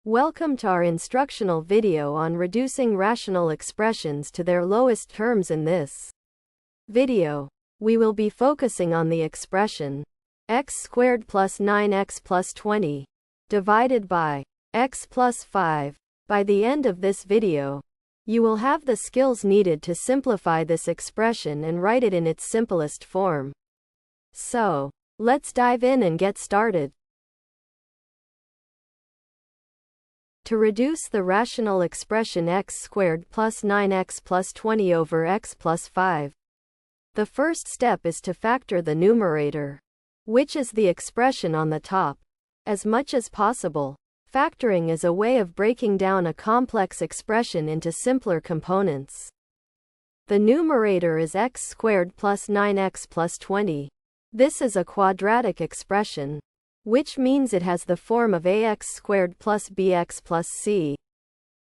Welcome to our instructional video on reducing rational expressions to their lowest terms. In this video, we will be focusing on the expression x squared plus 9x plus 20 divided by x plus 5. By the end of this video, you will have the skills needed to simplify this expression and write it in its simplest form. So, let's dive in and get started. To reduce the rational expression x squared plus 9x plus 20 over x plus 5, the first step is to factor the numerator, which is the expression on the top, as much as possible. Factoring is a way of breaking down a complex expression into simpler components. The numerator is x squared plus 9x plus 20. This is a quadratic expression, which means it has the form of ax squared plus bx plus c,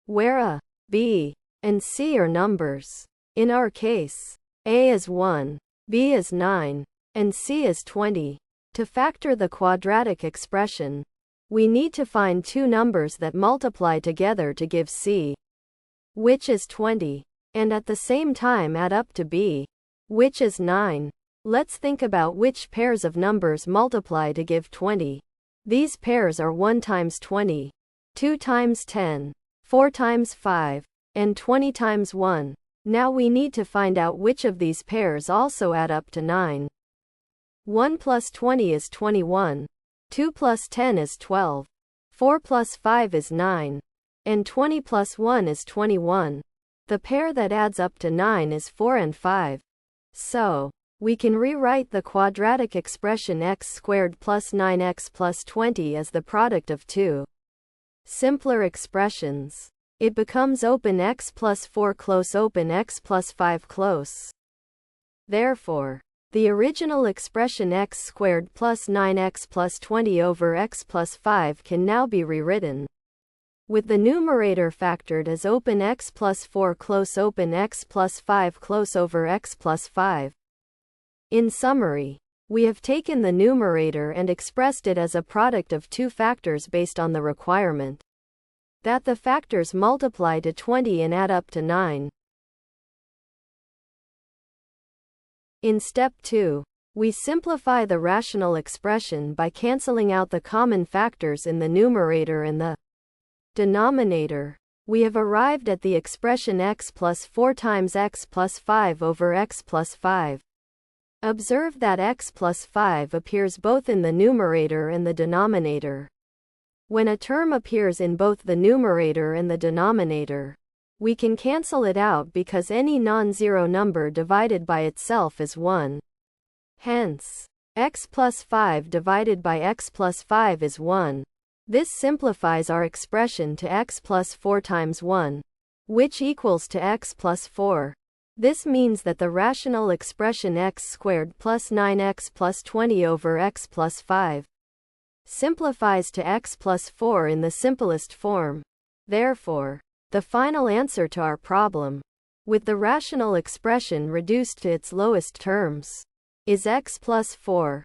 where a, b, and c are numbers. In our case, a is 1, b is 9, and c is 20. To factor the quadratic expression, we need to find two numbers that multiply together to give c, which is 20, and at the same time add up to b, which is 9. Let's think about which pairs of numbers multiply to give 20. These pairs are 1 times 20, 2 times 10, 4 times 5, and 20 times 1. Now we need to find out which of these pairs also add up to 9. 1 plus 20 is 21, 2 plus 10 is 12, 4 plus 5 is 9, and 20 plus 1 is 21. The pair that adds up to 9 is 4 and 5. So, we can rewrite the quadratic expression x squared plus 9x plus 20 as the product of two simpler expressions. It becomes open x plus 4 close open x plus 5 close. Therefore, the original expression x squared plus 9x plus 20 over x plus 5 can now be rewritten, with the numerator factored as open x plus 4 close open x plus 5 close over x plus 5. In summary, we have taken the numerator and expressed it as a product of two factors based on the requirement that the factors multiply to 20 and add up to 9. In step 2, we simplify the rational expression by canceling out the common factors in the numerator and the denominator. We have arrived at the expression x plus 4 times x plus 5 over x plus 5. Observe that x plus 5 appears both in the numerator and the denominator. When a term appears in both the numerator and the denominator, we can cancel it out because any non-zero number divided by itself is 1. Hence, x plus 5 divided by x plus 5 is 1. This simplifies our expression to x plus 4 times 1, which equals to x plus 4. This means that the rational expression x squared plus 9x plus 20 over x plus 5 simplifies to x plus 4 in the simplest form. Therefore, the final answer to our problem, with the rational expression reduced to its lowest terms, is x plus 4.